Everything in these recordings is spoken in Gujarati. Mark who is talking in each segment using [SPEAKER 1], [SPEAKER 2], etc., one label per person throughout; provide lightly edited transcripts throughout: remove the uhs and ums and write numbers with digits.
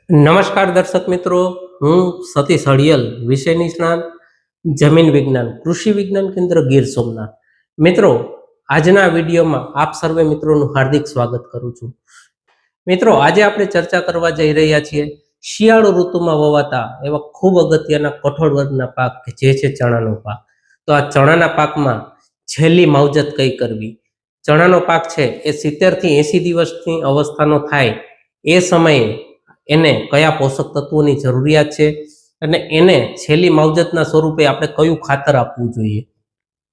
[SPEAKER 1] નમસ્કાર દર્શક મિત્રો, હું સતીશ હળિયલ, વિષય નિષ્ણાત જમીન વિજ્ઞાન કૃષિ વિજ્ઞાન કેન્દ્ર ગીર સોમનાથ. મિત્રો, આજના વિડીયોમાં આપ સર્વે મિત્રોનું હાર્દિક સ્વાગત કરું છું. મિત્રો, આજે આપણે ચર્ચા કરવા જઈ રહ્યા છીએ શિયાળુ ઋતુમાં વવાતા એવા ખૂબ અગત્યના કઠોળ વર્ગના પાક કે જે છે ચણાનો પાક. તો આ ચણાના પાકમાં છેલ્લી માવજત કઈ કરવી? ચણાનો પાક છે એ 70 થી 80 દિવસની અવસ્થાનો થાય એ સમયે એને કયા પોષક તત્વોની જરૂરિયાત છે અને એને છેલ્લી માવજતના સ્વરૂપે આપણે કયું ખાતર આપવું જોઈએ,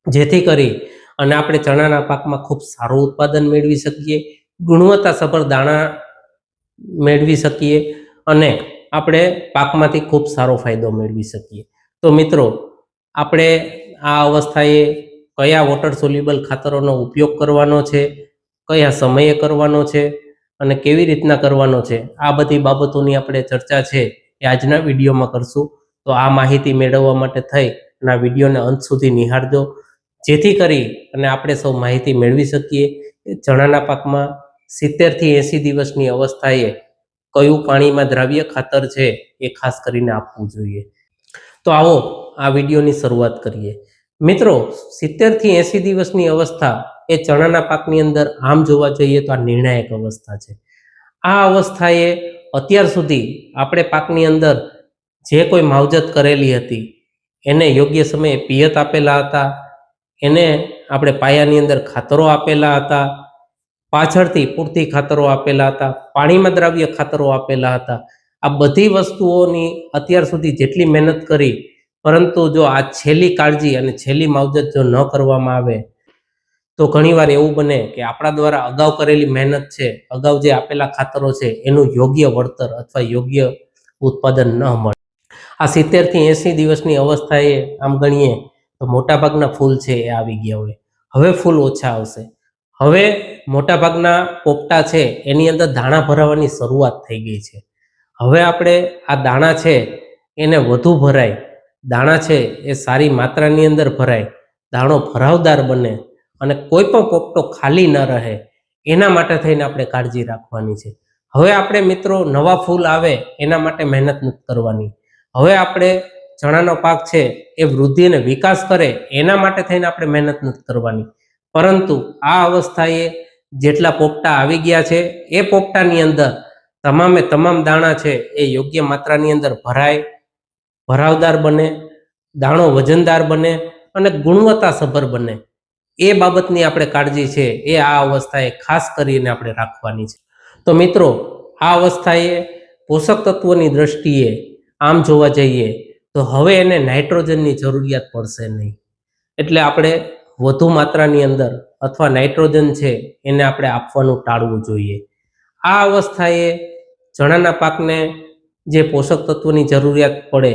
[SPEAKER 1] જેથી કરી અને આપણે ચણાના પાકમાં ખૂબ સારું ઉત્પાદન મેળવી શકીએ, ગુણવત્તાસભર દાણા મેળવી શકીએ અને આપણે પાકમાંથી ખૂબ સારો ફાયદો મેળવી શકીએ. તો મિત્રો, આપણે આ અવસ્થાએ કયા વોટર સોલ્યુબલ ખાતરોનો ઉપયોગ કરવાનો છે, કયા સમયે કરવાનો છે અને કેવી રીતના કરવાનો છે, આ બધી બાબતોની આપણે ચર્ચા છે એ આજના વિડીયોમાં કરશું. તો આ માહિતી મેળવવા માટે થઈ અને આ વિડીયોને અંત સુધી નિહાળજો, જેથી કરી અને આપણે સૌ માહિતી મેળવી શકીએ કે ચણાના પાકમાં 70 થી 80 દિવસની અવસ્થાએ કયું પાણીમાં દ્રાવ્ય ખાતર છે એ ખાસ કરીને આપવું જોઈએ. તો આવો આ વિડીયોની શરૂઆત કરીએ. મિત્રો, 70 થી 80 દિવસની અવસ્થા એ ચણાના પાકની અંદર આમ જોવા જઈએ તો આ નિર્ણાયક અવસ્થા છે. આ અવસ્થાએ અત્યાર સુધી આપણે પાકની અંદર જે કોઈ માવજત કરેલી હતી એને યોગ્ય સમયે પિયત આપેલા હતા, એને આપણે પાયાની અંદર ખાતરો આપેલા હતા, પાછળથી પૂરતી ખાતરો આપેલા હતા, પાણીમાં દ્રાવ્ય ખાતરો આપેલા હતા. આ બધી વસ્તુઓની અત્યાર સુધી જેટલી મહેનત કરી, પરંતુ જો આ છેલ્લી કાળજી અને છેલ્લી માવજત જો ન કરવામાં આવે તો ઘણીવાર એવું બને કે આપણા દ્વારા અગાઉ કરેલી મહેનત છે, અગાઉ જે આપેલા ખાતરો છે એનું યોગ્ય વળતર અથવા યોગ્ય ઉત્પાદન ન મળે. આ 70 થી 80 દિવસની અવસ્થાએ આમ ગણીએ તો મોટાભાગના ફૂલ છે એ આવી ગયા હોય. હવે ફૂલ ઓછા આવશે. હવે મોટાભાગના પોપટા છે એની અંદર દાણા ભરાવાની શરૂઆત થઈ ગઈ છે. હવે આપણે આ દાણા છે એને વધુ ભરાય, દાણા છે એ સારી માત્રાની અંદર ભરાય, દાણો ભરાવદાર બને અને કોઈ પણ પોપટો ખાલી ન રહે, એના માટે થઈને આપણે કાળજી રાખવાની છે. હવે આપણે મિત્રો નવા ફૂલ આવે એના માટે મહેનત નથી કરવાની. હવે આપણે ચણાનો પાક છે એ વૃદ્ધિ અને વિકાસ કરે એના માટે થઈને આપણે મહેનત નથી કરવાની. પરંતુ આ અવસ્થાએ જેટલા પોપટા આવી ગયા છે એ પોપટાની અંદર તમામે તમામ દાણા છે એ યોગ્ય માત્રાની અંદર ભરાય, ભરાવદાર બને, દાણો વજનદાર બને અને ગુણવત્તાસભર બને, એ બાબતની આપણે કાળજી છે એ આ અવસ્થાએ ખાસ કરીને આપણે રાખવાની છે. તો મિત્રો, આ અવસ્થાએ પોષક તત્વોની દ્રષ્ટિએ આમ જોવા જઈએ તો હવે એને નાઇટ્રોજનની જરૂરિયાત પડશે નહીં, એટલે આપણે વધુ માત્રાની અંદર અથવા નાઇટ્રોજન છે એને આપણે આપવાનું ટાળવું જોઈએ. આ અવસ્થાએ ચણાના પાકને જે પોષક તત્વોની જરૂરિયાત પડે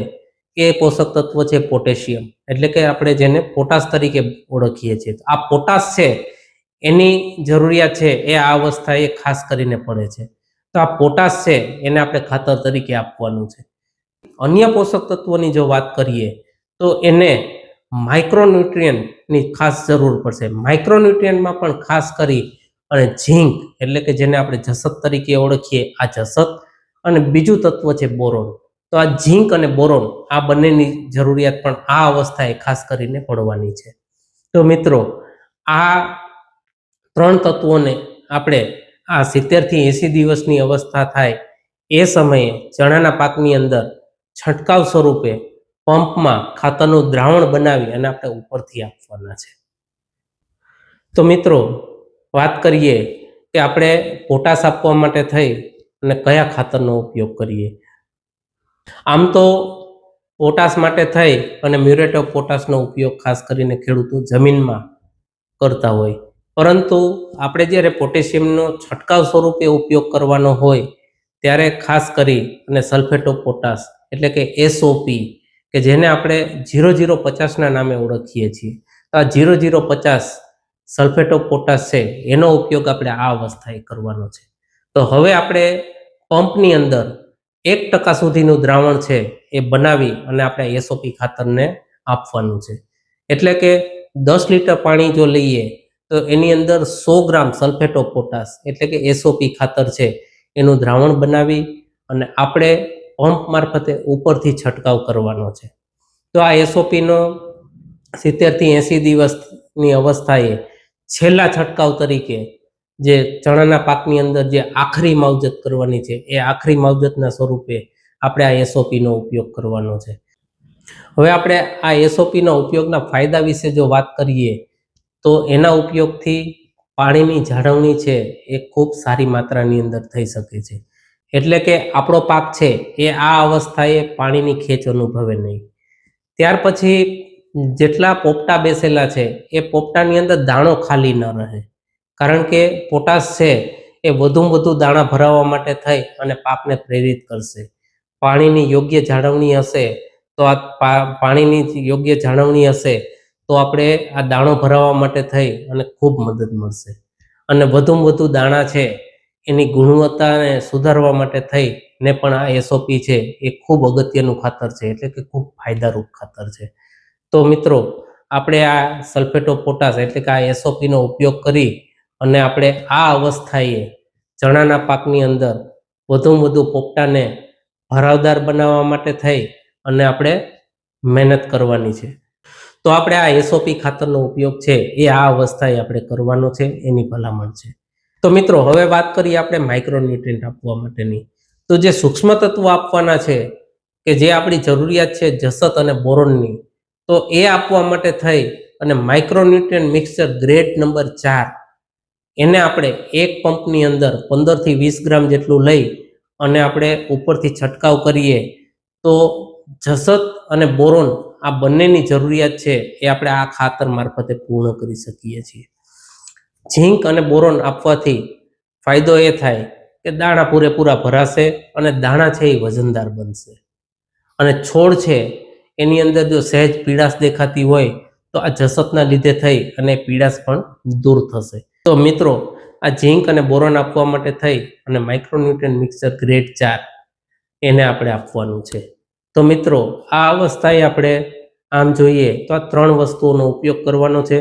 [SPEAKER 1] એ પોષક તત્વ છે પોટેશિયમ, એટલે કે આપણે જેને પોટાશ તરીકે ઓળખીએ છીએ. આ પોટાશ છે એની જરૂરિયાત છે એ આ અવસ્થાએ ખાસ કરીને પડે છે. તો આ પોટાશ છે એને આપણે ખાતર તરીકે આપવાનું છે. અન્ય પોષક તત્વોની જો વાત કરીએ તો એને માઇક્રોન્યુટ્રિયન્ટની ખાસ જરૂર પડશે. માઇક્રોન્યુટ્રિયન્ટમાં પણ ખાસ કરી અને ઝીંક, એટલે કે જેને આપણે જસત તરીકે ઓળખીએ, આ જસત અને બીજું તત્વ છે બોરોન. તો આ ઝીંક અને બોરોન આ બંનેની જરૂરિયાત પણ આ અવસ્થાએ ખાસ કરીને પડવાની છે. તો મિત્રો, આ ત્રણ તત્વોને આપણે આ 70 થી 80 દિવસની અવસ્થા થાય એ સમયે ચણાના પાકની અંદર છંટકાવ સ્વરૂપે પંપમાં ખાતરનું દ્રાવણ બનાવી અને આપણે ઉપરથી આપવાના છે. તો મિત્રો, વાત કરીએ કે આપણે પોટાશ આપવા માટે થઈ અને કયા ખાતરનો ઉપયોગ કરીએ. આમ તો પોટાશ માટે થઈ અને મ્યુરેટ ઓફ પોટાશનો ઉપયોગ ખાસ કરીને ખેડૂતો જમીનમાં કરતા હોય, પરંતુ આપણે જ્યારે પોટેશિયમનો છંટકાવ સ્વરૂપે ઉપયોગ કરવાનો હોય ત્યારે ખાસ કરી અને સલ્ફેટ ઓફ પોટાશ, એટલે કે SOP, કે જેને આપણે 0050ના નામે ઓળખીએ છીએ. તો આ 0050 સલ્ફેટ ઓફ પોટાશ છે એનો ઉપયોગ આપણે આ અવસ્થાએ કરવાનો છે. તો હવે આપણે પંપની અંદર 1% સુધીનું દ્રાવણ છે એ બનાવી અને આપણે SOP ખાતરને આપવાનું છે. એટલે કે 10 લીટર પાણી જો લઈએ તો એની અંદર 100 ગ્રામ સલ્ફેટ ઓફ પોટાશ, એટલે કે SOP ખાતર છે એનું દ્રાવણ બનાવી અને આપણે પંપ મારફતે ઉપરથી છંટકાવ કરવાનો છે. તો આ એસઓપીનો 70 થી 80 દિવસની અવસ્થાએ છેલ્લા છંટકાવ તરીકે જે ચણાના પાકની અંદર જે આખરી માવજત કરવાની છે એ આખરી માવજતના સ્વરૂપે આપણે આ એસઓપીનો ઉપયોગ કરવાનો છે. હવે આપણે આ એસઓપીના ઉપયોગના ફાયદા વિશે જો વાત કરીએ તો એના ઉપયોગથી પાણીની જાળવણી છે એ ખૂબ સારી માત્રાની અંદર થઈ શકે છે. એટલે કે આપણો પાક છે એ આ અવસ્થાએ પાણીની ખેંચ અનુભવે નહીં. ત્યાર પછી જેટલા પોપટા બેસેલા છે એ પોપટાની અંદર દાણો ખાલી ન રહે, કારણ કે પોટાશ છે એ વધુમાં વધુ દાણા ભરાવવા માટે થઈ અને પાકને પ્રેરિત કરશે. પાણીની યોગ્ય જાળવણી હશે તો આ પાણીની યોગ્ય જાળવણી હશે તો આપણે આ દાણો ભરાવવા માટે થઈ અને ખૂબ મદદ મળશે. અને વધુમાં વધુ દાણા છે એની ગુણવત્તાને સુધારવા માટે થઈ ને પણ આ એસઓપી છે એ ખૂબ અગત્યનું ખાતર છે, એટલે કે ખૂબ ફાયદારૂપ ખાતર છે. તો મિત્રો, આપણે આ સલ્ફેટ ઓફ પોટાશ એટલે કે આ એસઓપીનો ઉપયોગ કરી અને આપણે આ અવસ્થાએ ચણાના પાકની અંદર વધુમાં વધુ પોપટાને ભરાવદાર બનાવવા માટે થઈ અને આપણે મહેનત કરવાની છે. તો આપણે આ એસઓપી ખાતરનો ઉપયોગ છે એ આ અવસ્થાએ આપણે કરવાનો છે, એની ભલામણ છે. તો મિત્રો, હવે વાત કરીએ આપણે માઇક્રોન્યુટ્રિયન્ટ આપવા માટેની. તો જે સૂક્ષ્મ તત્વો આપવાના છે કે જે આપણી જરૂરિયાત છે જસત અને બોરોનની, તો એ આપવા માટે થઈ અને માઇક્રોન્યુટ્રિયન્ટ મિક્સચર ગ્રેડ નંબર 4 એને આપણે એક પંપની અંદર 15 થી 20 ગ્રામ જેટલું લઈ અને આપણે ઉપરથી છંટકાવ કરીએ તો જસત અને બોરોન આ બંનેની જરૂરિયાત છે એ આપણે આ ખાતર મારફતે પૂર્ણ કરી શકીએ છીએ. ઝીંક અને બોરોન આપવાથી ફાયદો એ થાય કે દાણા પૂરેપૂરા ભરાશે અને દાણા છે એ વજનદાર બનશે. અને છોડ છે એની અંદર જો સહેજ પીળાશ દેખાતી હોય તો આ જસતના લીધે થઈ અને પીળાશ પણ દૂર થશે. તો મિત્રો, આ ઝીંક અને બોરોન આપવા માટે થઈ અને માઇક્રોન્યુટ્રિયન્ટ મિક્સચર ગ્રેડ 4 એને આપણે આપવાનું છે. તો મિત્રો, આ અવસ્થાએ આપણે આમ જોઈએ તો આ 3 વસ્તુઓનો ઉપયોગ કરવાનો છે.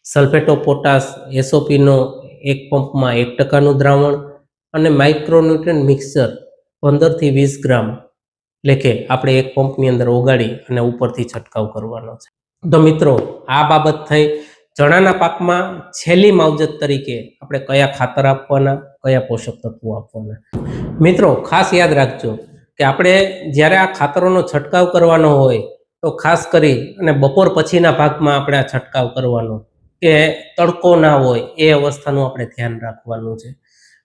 [SPEAKER 1] સલ્ફેટ ઓફ પોટાશ એસઓપીનો એક પંપમાં 1% દ્રાવણ અને માઇક્રોન્યુટ્રિયન્ટ મિક્સચર 15 થી 20 ગ્રામ લેખે આપણે એક પંપની અંદર ઓગાળી અને ઉપરથી છંટકાવ કરવાનો છે. તો મિત્રો, આ બાબત થઈ ચણાના પાકમાં છેલ્લી માવજત તરીકે આપણે કયા ખાતર આપવાના, કયા પોષક તત્વો આપવાના. મિત્રો, ખાસ યાદ રાખજો કે આપણે જ્યારે આ ખાતરોનો છંટકાવ કરવાનો હોય તો ખાસ કરી અને બપોર પછીના ભાગમાં આપણે આ છંટકાવ કરવાનો, કે તડકો ના હોય એ અવસ્થાનું આપણે ધ્યાન રાખવાનું છે.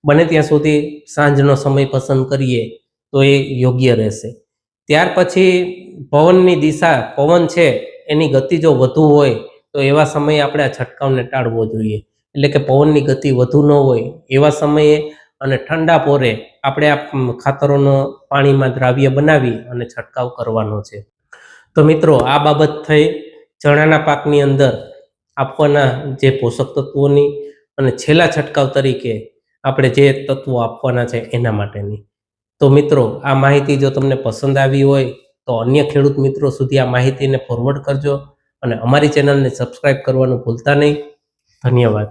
[SPEAKER 1] બને ત્યાં સુધી સાંજનો સમય પસંદ કરીએ તો એ યોગ્ય રહેશે. ત્યાર પછી પવનની દિશા, પવન છે એની ગતિ જો વધુ હોય તો એવા સમયે આપણે આ છંટકાવને ટાળવો જોઈએ. એટલે કે પવનની ગતિ વધુ ન હોય એવા સમયે અને ઠંડા પોરે આપણે આ ખાતરોનો પાણીમાં દ્રાવ્ય બનાવી અને છંટકાવ કરવાનો છે. તો મિત્રો, આ બાબત થઈ ચણાના પાકની અંદર આપવાના જે પોષક તત્વોની અને છેલ્લા છંટકાવ તરીકે આપણે જે તત્વો આપવાના છે એના માટેની. તો મિત્રો, આ માહિતી જો તમને પસંદ આવી હોય તો અન્ય ખેડૂત મિત્રો સુધી આ માહિતીને ફોરવર્ડ કરજો અને અમારી ચેનલને સબસ્ક્રાઇબ કરવાનું ભૂલતા નહીં. ધન્યવાદ.